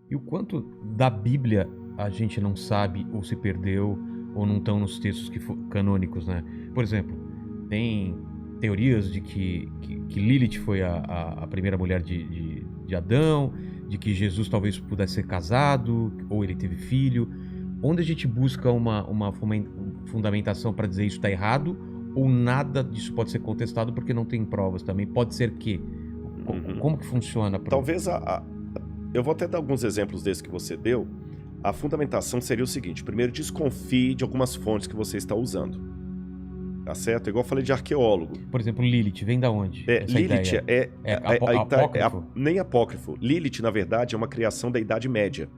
E o quanto da Bíblia a gente não sabe ou se perdeu ou não estão nos textos canônicos, né? Por exemplo, tem teorias de que Lilith foi a primeira mulher de Adão, de que Jesus talvez pudesse ser casado ou ele teve filho. Onde a gente busca uma fundamentação para dizer isso está errado ou nada disso pode ser contestado porque não tem provas também? Pode ser que... Como que funciona? Talvez eu vou até dar alguns exemplos desses que você deu. A fundamentação seria o seguinte: primeiro, desconfie de algumas fontes que você está usando. Tá certo? Igual eu falei de arqueólogo. Por exemplo, Lilith, vem da onde? Lilith apócrifo? Nem apócrifo. Lilith, na verdade, é uma criação da Idade Média.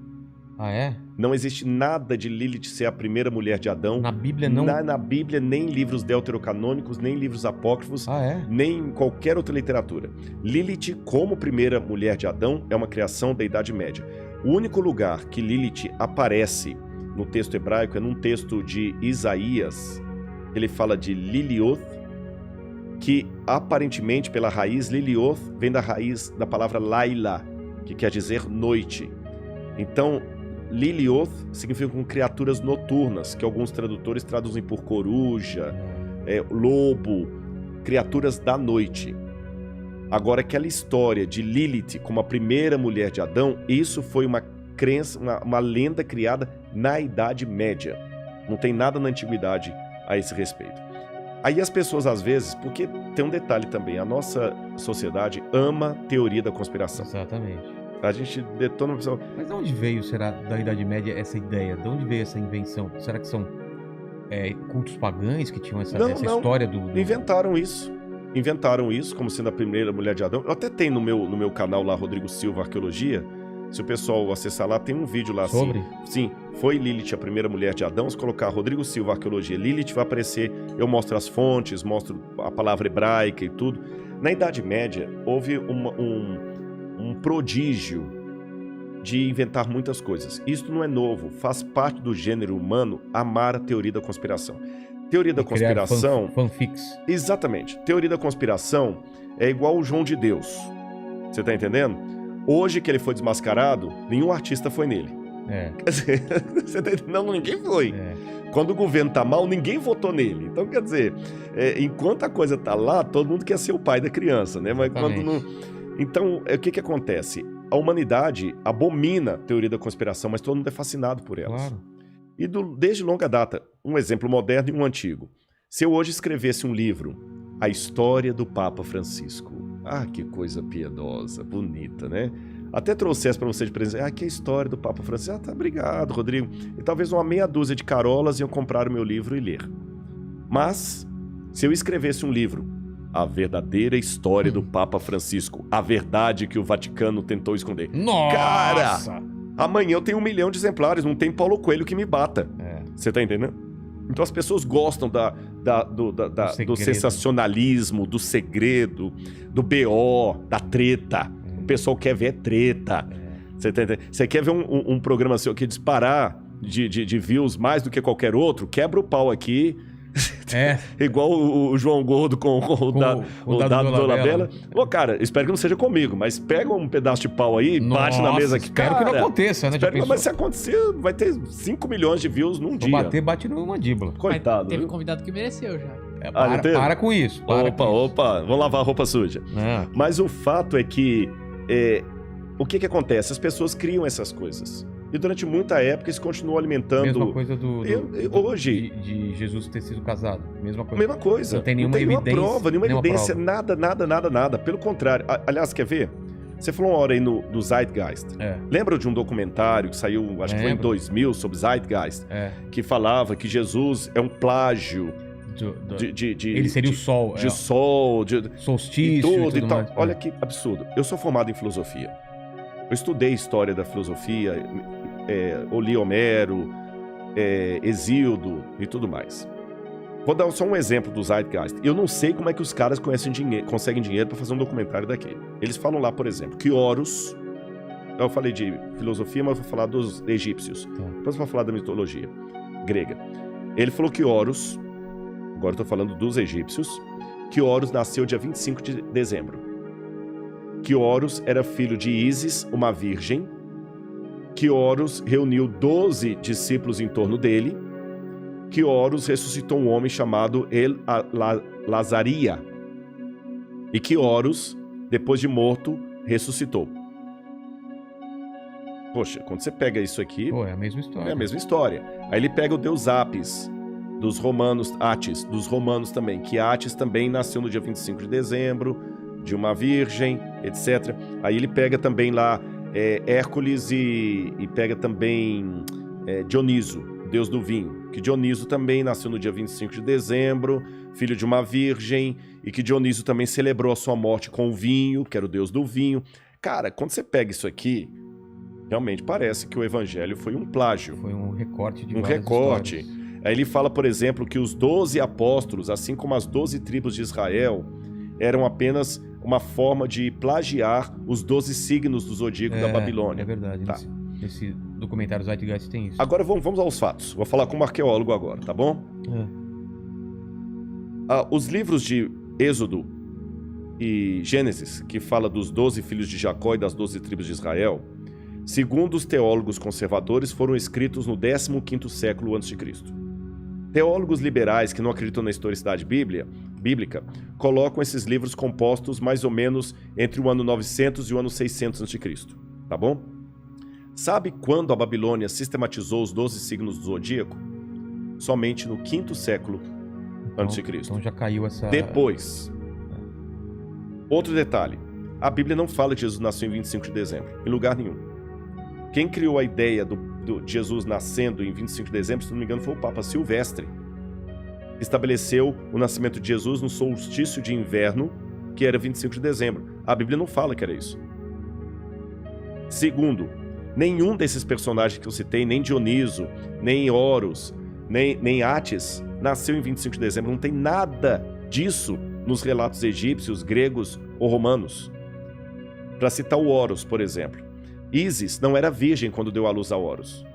Ah, é? Não existe nada de Lilith ser a primeira mulher de Adão. Na Bíblia não? Na Bíblia, nem livros deuterocanônicos, nem livros apócrifos, nem em qualquer outra literatura. Lilith, como primeira mulher de Adão, é uma criação da Idade Média. O único lugar que Lilith aparece no texto hebraico é num texto de Isaías. Ele fala de Lilioth, que aparentemente pela raiz, Lilioth vem da raiz da palavra Laila, que quer dizer noite. Então, Lilioth significa com criaturas noturnas, que alguns tradutores traduzem por coruja, lobo, criaturas da noite. Agora, aquela história de Lilith como a primeira mulher de Adão, isso foi uma crença, uma lenda criada na Idade Média. Não tem nada na Antiguidade a esse respeito. Aí as pessoas, às vezes, porque tem um detalhe também, a nossa sociedade ama teoria da conspiração. Exatamente. A gente detona... Mas de onde veio, será, da Idade Média essa ideia? De onde veio essa invenção? Será que são cultos pagãos que tinham essa história do... Inventaram isso. Inventaram isso como sendo a primeira mulher de Adão. Eu até tenho no meu canal lá, Rodrigo Silva Arqueologia. Se o pessoal acessar lá, tem um vídeo lá sobre? Assim. Sim, foi Lilith a primeira mulher de Adão. Se colocar Rodrigo Silva Arqueologia Lilith, vai aparecer. Eu mostro as fontes, mostro a palavra hebraica e tudo. Na Idade Média, houve um prodígio de inventar muitas coisas. Isto não é novo, faz parte do gênero humano amar a teoria da conspiração. Teoria da conspiração... fanfics. Exatamente. Teoria da conspiração é igual o João de Deus. Você tá entendendo? Hoje que ele foi desmascarado, nenhum artista foi nele. Quer dizer, você tá entendendo? Não, ninguém foi. Quando o governo tá mal, ninguém votou nele. Então, quer dizer, enquanto a coisa tá lá, todo mundo quer ser o pai da criança, né? Mas quando não... Então, o que acontece? A humanidade abomina a teoria da conspiração, mas todo mundo é fascinado por elas. Claro. E desde longa data, um exemplo moderno e um antigo. Se eu hoje escrevesse um livro, A História do Papa Francisco. Ah, que coisa piedosa, bonita, né? Até trouxesse para você de presente. Que é a história do Papa Francisco. Tá, obrigado, Rodrigo. E talvez uma meia dúzia de carolas iam comprar o meu livro e ler. Mas, se eu escrevesse um livro, A Verdadeira História do Papa Francisco, a verdade que o Vaticano tentou esconder. Nossa! Cara, amanhã eu tenho 1 milhão de exemplares, não tem Paulo Coelho que me bata. Você tá entendendo? Então as pessoas gostam do sensacionalismo, do segredo, do BO, da treta. O pessoal quer ver treta. Você tá entendendo? Você quer ver um programa seu que disparar de views mais do que qualquer outro? Quebra o pau aqui. Igual o João Gordo com o dado do Dolabella. Ô, cara, espero que não seja comigo, mas pega um pedaço de pau aí, bate na mesa aqui. Espero que não aconteça, né? Mas se acontecer, vai ter 5 milhões de views num dia. Bate no mandíbula. Coitado. Mas teve um convidado que mereceu já. Para com isso. Opa, vamos lavar a roupa suja. Mas o fato é que o que acontece? As pessoas criam essas coisas. E durante muita época isso continuou alimentando... Mesma coisa hoje de Jesus ter sido casado. Mesma coisa. Não tem nenhuma evidência. Nenhuma evidência, nada. Pelo contrário. Aliás, quer ver? Você falou uma hora aí do Zeitgeist. Lembra de um documentário que saiu, acho que foi em 2000, sobre Zeitgeist? Que falava que Jesus é um plágio... ele seria o sol. De sol, solstício e tudo tal. Mais. Olha que absurdo. Eu sou formado em filosofia. Eu estudei história da filosofia, eu li Homero, Hesíodo e tudo mais. Vou dar só um exemplo do Zeitgeist. Eu não sei como é que os caras conseguem dinheiro para fazer um documentário daquele. Eles falam lá, por exemplo, que Horus... Eu falei de filosofia, mas vou falar dos egípcios. Depois vou falar da mitologia grega. Ele falou que Horus... Agora eu tô falando dos egípcios. Que Horus nasceu dia 25 de dezembro. Que Horus era filho de Ísis, uma virgem, que Horus reuniu 12 discípulos em torno dele, que Horus ressuscitou um homem chamado Lazaria, e que Horus, depois de morto, ressuscitou. Poxa, quando você pega isso aqui... Pô, é a mesma história. É a mesma história. Aí ele pega o deus Apis, dos romanos, Atis, dos romanos também, que Atis também nasceu no dia 25 de dezembro, de uma virgem, etc. Aí ele pega também lá Hércules e pega também Dioniso, deus do vinho, que Dioniso também nasceu no dia 25 de dezembro, filho de uma virgem, e que Dioniso também celebrou a sua morte com o vinho, que era o deus do vinho. Cara, quando você pega isso aqui, realmente parece que o evangelho foi um plágio. Foi um recorte de um recorte. Histórias. Aí ele fala, por exemplo, que os 12 apóstolos, assim como as 12 tribos de Israel, eram apenas uma forma de plagiar os 12 signos do zodíaco da Babilônia. É verdade. Tá. Nesse documentário Zeitgeist tem isso. Agora vamos aos fatos. Vou falar como arqueólogo agora, tá bom? Os livros de Êxodo e Gênesis, que fala dos 12 filhos de Jacó e das 12 tribos de Israel, segundo os teólogos conservadores, foram escritos no 15º século a.C. Teólogos liberais que não acreditam na historicidade bíblica colocam esses livros compostos mais ou menos entre o ano 900 e o ano 600 a.C., tá bom? Sabe quando a Babilônia sistematizou os 12 signos do zodíaco? Somente no 5º século a.C. Então já caiu essa... Depois. Outro detalhe. A Bíblia não fala que Jesus nasceu em 25 de dezembro, em lugar nenhum. Quem criou a ideia de Jesus nascendo em 25 de dezembro, se não me engano, foi o Papa Silvestre. Estabeleceu o nascimento de Jesus no solstício de inverno, que era 25 de dezembro. A Bíblia não fala que era isso. Segundo, nenhum desses personagens que eu citei, nem Dioniso, nem Horus, nem Atis, nasceu em 25 de dezembro. Não tem nada disso nos relatos egípcios, gregos ou romanos. Para citar o Horus, por exemplo. Ísis não era virgem quando deu à luz a Horus.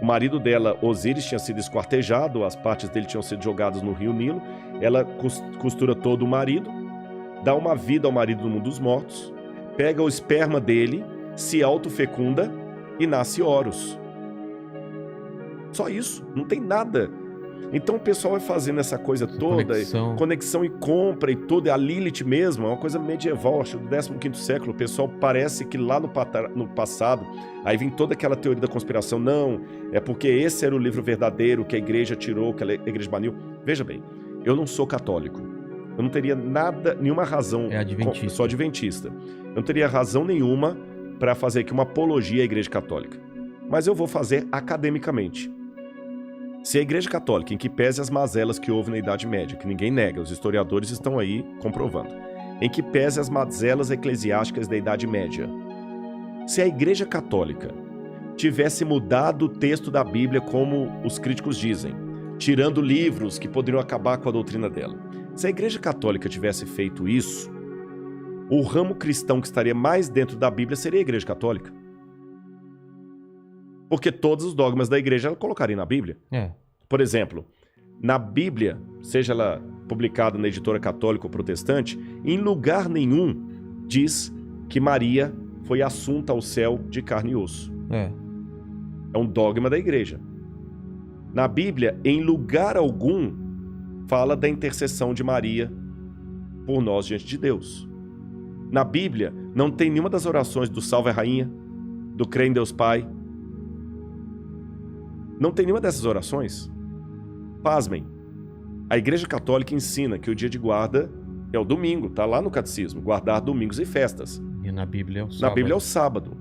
O marido dela, Osíris, tinha sido esquartejado, as partes dele tinham sido jogadas no rio Nilo. Ela costura todo o marido, dá uma vida ao marido no mundo dos mortos, pega o esperma dele, se autofecunda e nasce Horus. Só isso, não tem nada. Então o pessoal vai fazendo essa coisa toda, conexão e compra e tudo, a Lilith mesmo, é uma coisa medieval, acho do 15º século, o pessoal parece que lá no passado, aí vem toda aquela teoria da conspiração, não, é porque esse era o livro verdadeiro que a igreja tirou, que a igreja baniu. Veja bem, eu não sou católico, eu não teria nenhuma razão, sou adventista, eu não teria razão nenhuma para fazer aqui uma apologia à igreja católica, mas eu vou fazer academicamente. Se a Igreja Católica, em que pese as mazelas que houve na Idade Média, que ninguém nega, os historiadores estão aí comprovando, em que pese as mazelas eclesiásticas da Idade Média, se a Igreja Católica tivesse mudado o texto da Bíblia como os críticos dizem, tirando livros que poderiam acabar com a doutrina dela, se a Igreja Católica tivesse feito isso, o ramo cristão que estaria mais dentro da Bíblia seria a Igreja Católica. Porque todos os dogmas da igreja ela colocaria na Bíblia. Por exemplo, na Bíblia, seja ela publicada na editora católica ou protestante, em lugar nenhum diz que Maria foi assunta ao céu de carne e osso. É um dogma da igreja. Na Bíblia, em lugar algum, fala da intercessão de Maria por nós diante de Deus. Na Bíblia, não tem nenhuma das orações do Salve a Rainha, do Crê em Deus Pai. Não tem nenhuma dessas orações. Pasmem. A Igreja Católica ensina que o dia de guarda é o domingo, tá lá no catecismo, guardar domingos e festas. E na Bíblia é o sábado. Na Bíblia é o sábado.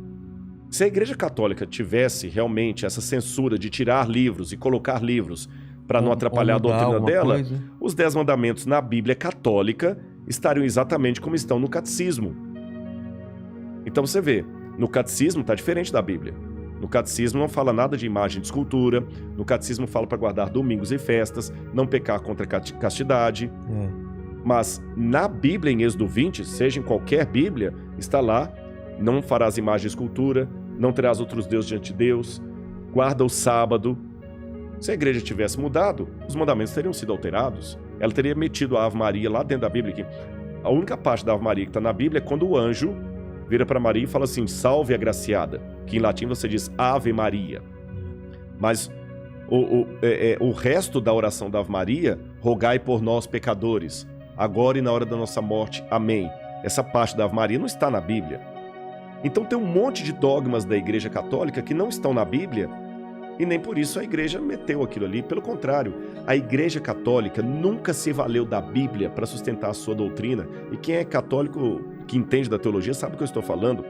Se a Igreja Católica tivesse realmente essa censura de tirar livros e colocar livros para não atrapalhar a doutrina dela, os 10 mandamentos na Bíblia católica estariam exatamente como estão no catecismo. Então você vê, no catecismo está diferente da Bíblia. No catecismo não fala nada de imagem de escultura, no catecismo fala para guardar domingos e festas, não pecar contra a castidade. Mas na Bíblia, em Êxodo 20, seja em qualquer Bíblia, está lá, não farás imagem de escultura, não terás outros deuses diante de Deus, guarda o sábado. Se a igreja tivesse mudado, os mandamentos teriam sido alterados. Ela teria metido a Ave Maria lá dentro da Bíblia. Que a única parte da Ave Maria que está na Bíblia é quando o anjo vira para Maria e fala assim, salve agraciada, que em latim você diz Ave Maria. Mas o resto da oração da Ave Maria, rogai por nós pecadores, agora e na hora da nossa morte. Amém. Essa parte da Ave Maria não está na Bíblia. Então tem um monte de dogmas da Igreja Católica que não estão na Bíblia e nem por isso a Igreja meteu aquilo ali. Pelo contrário, a Igreja Católica nunca se valeu da Bíblia para sustentar a sua doutrina. E quem é católico, que entende da teologia, sabe o que eu estou falando.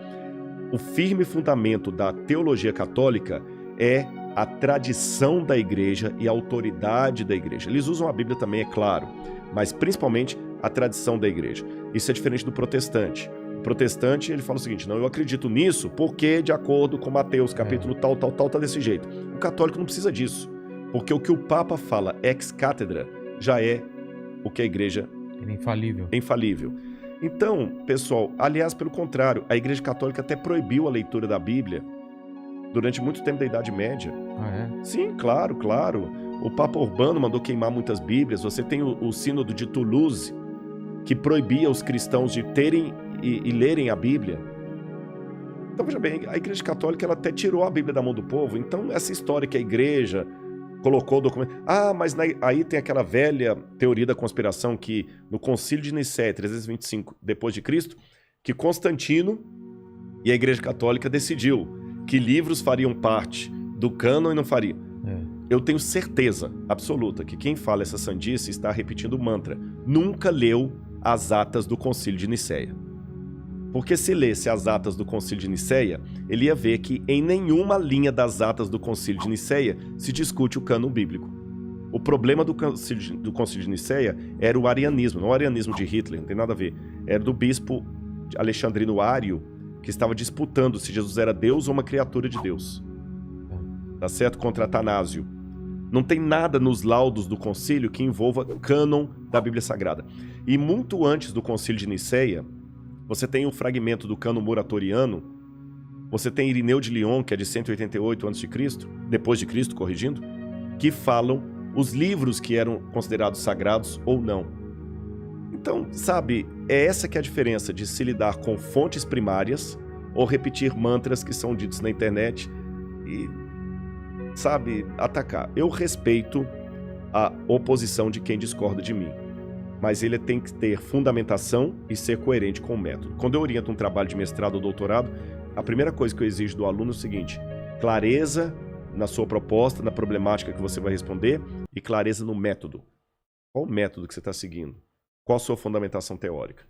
O firme fundamento da teologia católica é a tradição da Igreja e a autoridade da Igreja. Eles usam a Bíblia também, é claro, mas principalmente a tradição da Igreja. Isso é diferente do protestante. O protestante, ele fala o seguinte: não, eu acredito nisso porque, de acordo com Mateus, capítulo tal, tá desse jeito. O católico não precisa disso, porque o que o Papa fala ex cátedra já é o que a Igreja... Ele é infalível. É infalível. Então, pessoal, aliás, pelo contrário, a Igreja Católica até proibiu a leitura da Bíblia durante muito tempo da Idade Média. Ah, é? Sim, claro. O Papa Urbano mandou queimar muitas Bíblias. Você tem o Sínodo de Toulouse, que proibia os cristãos de terem e lerem a Bíblia. Então, veja bem, a Igreja Católica ela até tirou a Bíblia da mão do povo. Então, essa história que a Igreja colocou o documento... Ah, mas aí tem aquela velha teoria da conspiração que no Concílio de Nicéia, 325 depois de Cristo, que Constantino e a Igreja Católica decidiu que livros fariam parte do cânon e não fariam. Eu tenho certeza absoluta que quem fala essa sandice está repetindo o mantra. Nunca leu as atas do Concílio de Nicéia. Porque se lesse as atas do Concílio de Nicéia, ele ia ver que em nenhuma linha das atas do Concílio de Nicéia se discute o cânon bíblico. O problema do Concílio de Nicéia era o arianismo, não o arianismo de Hitler, não tem nada a ver. Era do bispo Alexandrino Ário, que estava disputando se Jesus era Deus ou uma criatura de Deus. Tá certo? Contra Atanásio. Não tem nada nos laudos do concílio que envolva cânon da Bíblia Sagrada. E muito antes do Concílio de Nicéia, você tem o fragmento do cânon muratoriano, você tem Irineu de Lyon, que é de 188 a.C., depois de Cristo, corrigindo, que falam os livros que eram considerados sagrados ou não. Então, sabe, é essa que é a diferença de se lidar com fontes primárias ou repetir mantras que são ditos na internet e, sabe, atacar. Eu respeito a oposição de quem discorda de mim, mas ele tem que ter fundamentação e ser coerente com o método. Quando eu oriento um trabalho de mestrado ou doutorado, a primeira coisa que eu exijo do aluno é o seguinte: clareza na sua proposta, na problemática que você vai responder e clareza no método. Qual o método que você está seguindo? Qual a sua fundamentação teórica?